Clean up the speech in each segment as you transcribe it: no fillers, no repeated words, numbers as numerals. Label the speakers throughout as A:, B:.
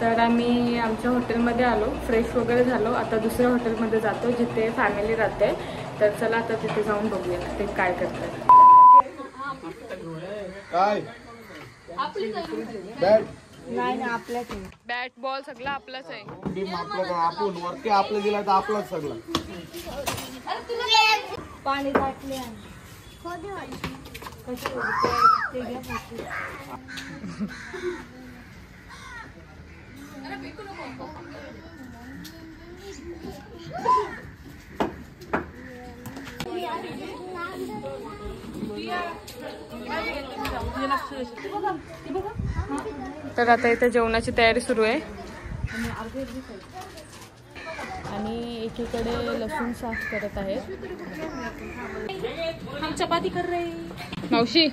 A: तर आम्ही आमच्या हॉटेलमध्ये आलो, फ्रेश वगैरे झालो. आता दुसऱ्या हॉटेलमध्ये जातो जिथे फॅमिली राहते. तर चला आता तिथे जाऊन बघूया ते काय करतात.
B: काय बॅट
A: नाही ना, आपल्याच आहे. बॅट बॉल सगळं आपलाच आहे.
B: आपलं आपण वरती आपलं दिला तर आपलाच सगळं.
A: पाणी टाकले तर आता इथे जेवणाची तयारी सुरू आहे आणि एकीकडे लसूण साफ करत आहेत.
C: हम चपाती कर रहे
A: मावशी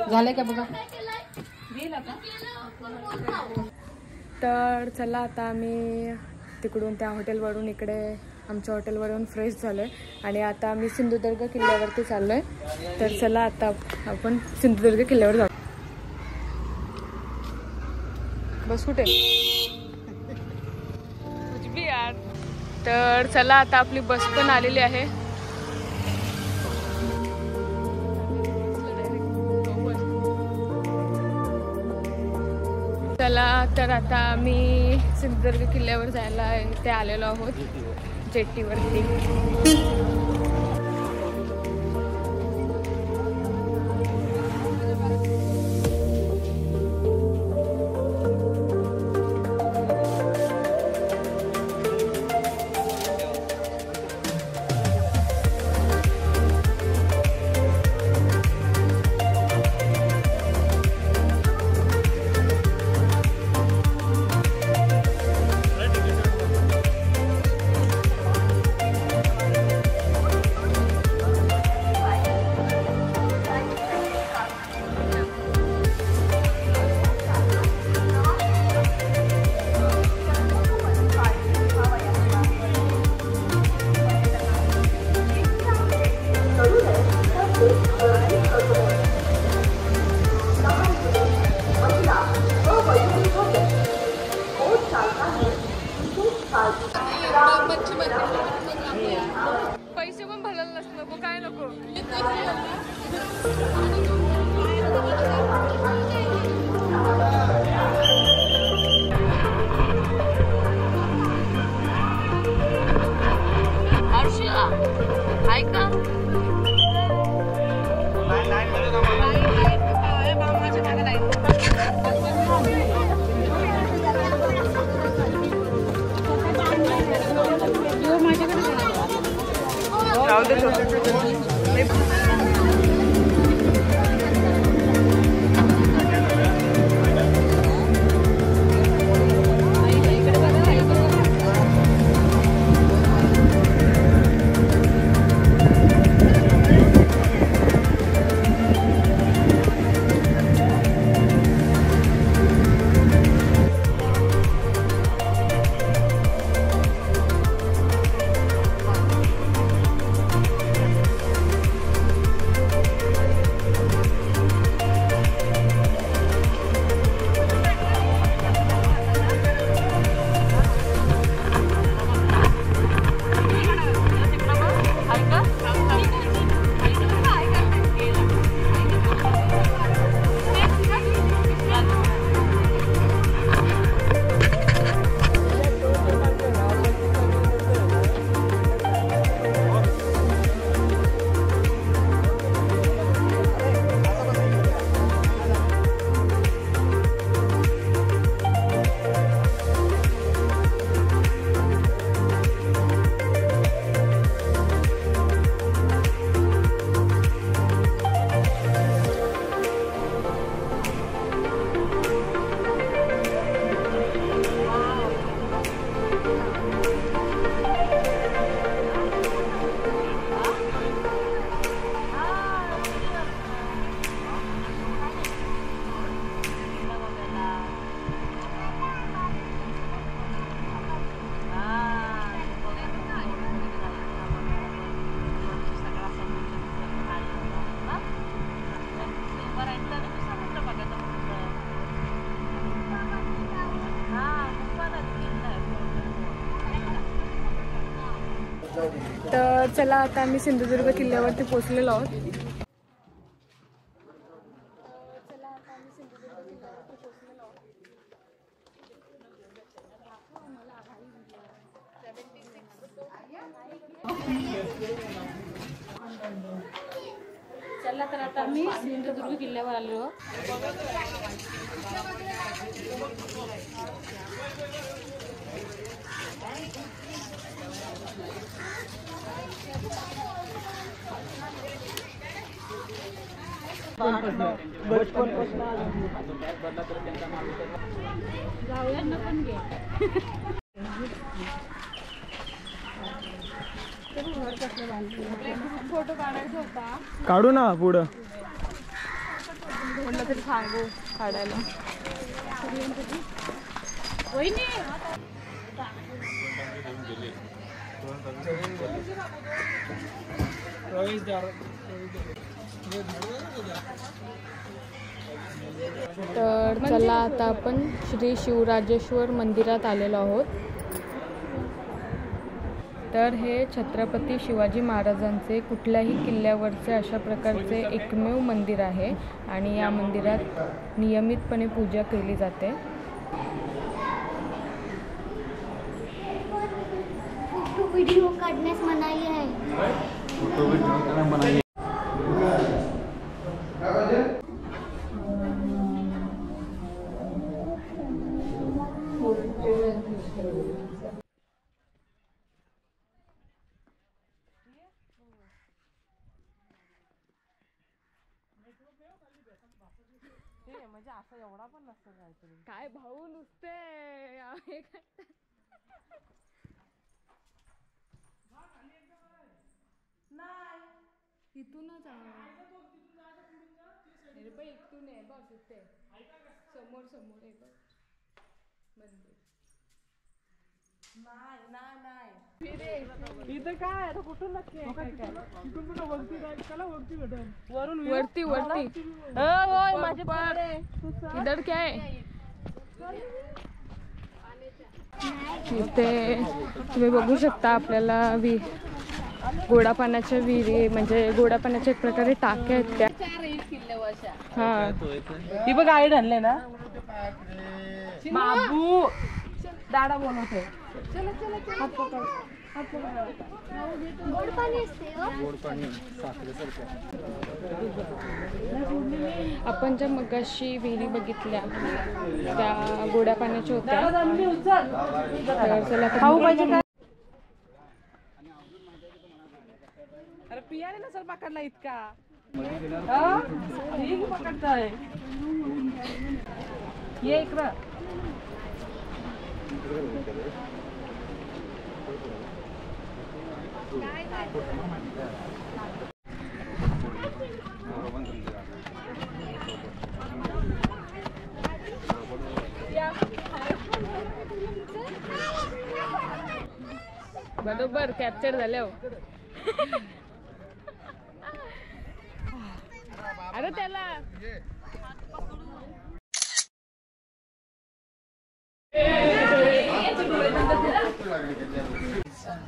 C: झाले का बघा.
A: तर चला आता आम्ही तिकडून त्या हॉटेलवरून इकडे आमच्या हॉटेलवरून फ्रेश झालो आहे आणि आता आम्ही सिंधुदुर्ग किल्ल्यावरती चाललो आहे. तर चला आता आपण सिंधुदुर्ग किल्ल्यावर जाऊ. बस कुठे यार. तर चला आता आपली बस पण आलेली आहे. चला तर आता आम्ही सिंधुदुर्ग किल्ल्यावर जायला इथे आलेलो आहोत जेट्टीवरती. पैसे पण भरायला नको, काय नको. तर चला आता आम्ही सिंधुदुर्ग किल्ल्यावरती पोहोचलेलो आहोत.
C: चला तर आता आम्ही सिंधुदुर्ग किल्ल्यावर आलो. जाऊया पण घे.
A: फोटो काढायचा होता.
B: काढू ना पुढं.
A: म्हटलं तरी सांगू काढायला. तर चला आता आपण श्री शिवराजेश्वर मंदिरात आलेलो आहोत. तर हे छत्रपती शिवाजी महाराजांचे कुठल्याही किल्ल्यावरचे अशा प्रकारचे एकमेव मंदिर आहे आणि या मंदिरात नियमितपणे पूजा केली जाते.
D: व्हिडिओ काढण्यास मनाई आहे.
C: म्हणजे असं एवढा पण नसतं काहीतरी.
A: काय भाऊ नुसते इथूनच इथून आहे बघ इथे समोर समोर आहे बघ मंदिर.
C: नाही इथं काय आता कुठून नक्की वरून
A: वरती वरती
C: माझे पाय
A: इधर क्या आहे. इथे तुम्ही बघू शकता आपल्याला गोडा पाण्याच्या विहिरी म्हणजे गोडा पाण्याच्या एक प्रकारे टाक्या आहेत त्या. हा
C: ही बघ गाईड आणले ना बाबू दादा बोलवतोय.
D: गोड पाणी असते.
A: आपण ज्या मगाशी विहिरी बघितल्या त्या गोड्या पाण्याच्या होत्या. तर चला
C: खाऊ पाहिजे काय. अरे पियाने नसल पकडला इतका. पकडताय ये इकडं.
A: बरोबर कॅप्चर झाले हो. अरे त्याला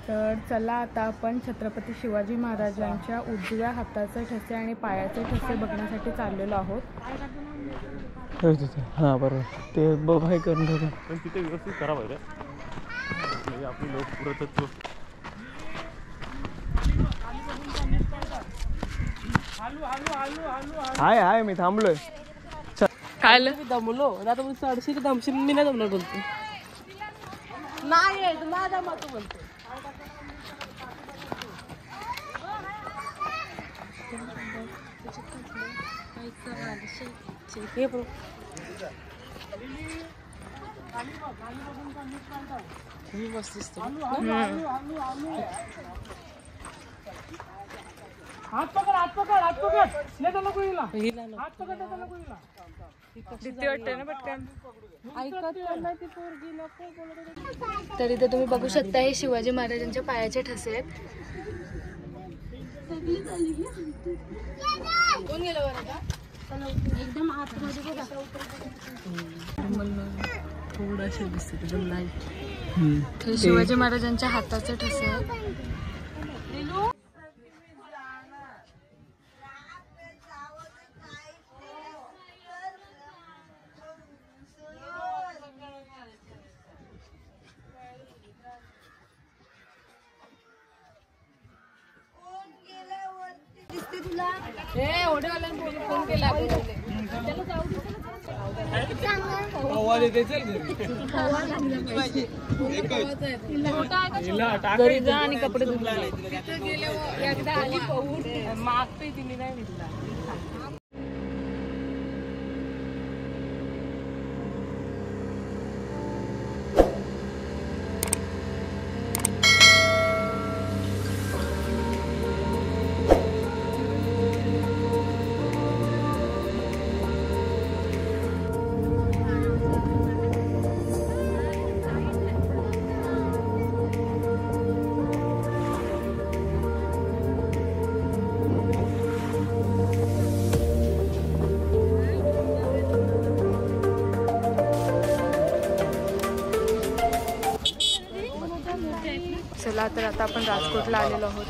A: तर चला आता आपण छत्रपती शिवाजी महाराजांच्या उजव्या हाताचे ठसे आणि पायाचे ठसे बघण्यासाठी चाललेलो आहोत.
B: हा बरोबर ते बघाय करून ठेवलं पण तिथे व्यवस्थित करा पाहिजे. आपली लोक पुरतत्व हाय हाय मी थांबलोय.
A: काय
C: दमलो आता चढशील दमशील मी नाही जमणार बोलतो. नाही ना जमत बोलतो. हात पकड हात पकड हात पकड नाही तर नको हिला. हात पकड नाही तर नको हिला.
A: भीती वाटते ना पटकन.
C: ऐकत नाही ती पोरगी नको बोलत.
A: तर इथे तुम्ही बघू शकता हे शिवाजी महाराजांच्या पायाचे ठसे आहेत.
C: कोण गेलं बरं का एकदम आतमध्ये बघा. थोडंसे दिसते एकदम लाईट.
A: हे शिवाजी महाराजांच्या हाताचे ठसे आहेत. घरी जा आणि कपडे एकदा आली पाहून मागतोय तिने नाही दिसला. चला तर आता आपण राजकोटला आलेलो आहोत.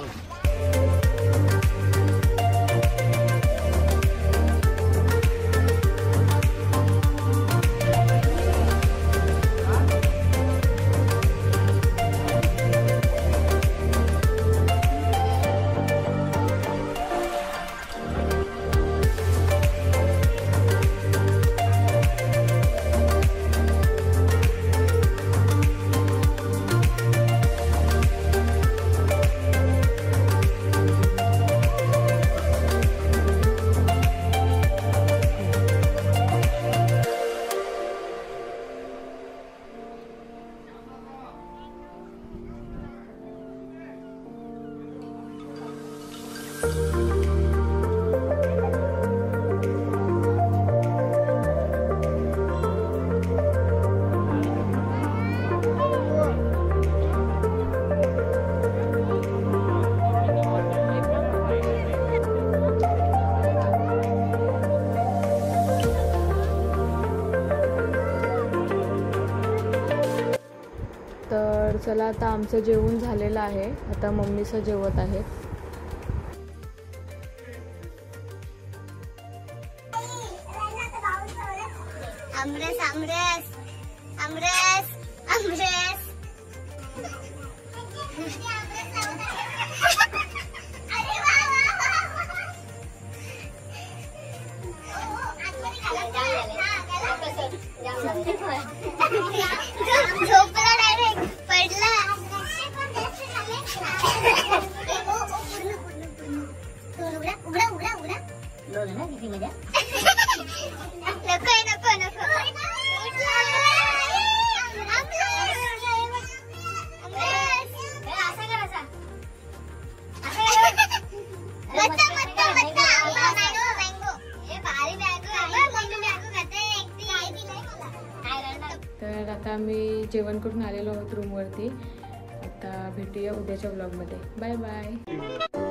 A: तर चला आता आमचं जेवण झालेलं आहे. आता मम्मीचं जेवत आहे.
D: आमरस आमरस आमरस आमरस. झोपला डायरेक्ट पडला. उघडा उघडा उघडा ना किती मजा. नको नको नको.
A: तर आता आम्ही जेवण करून आलेलो आहोत रूमवरती. आता भेटूया उद्याच्या व्लॉगमध्ये. Bye bye.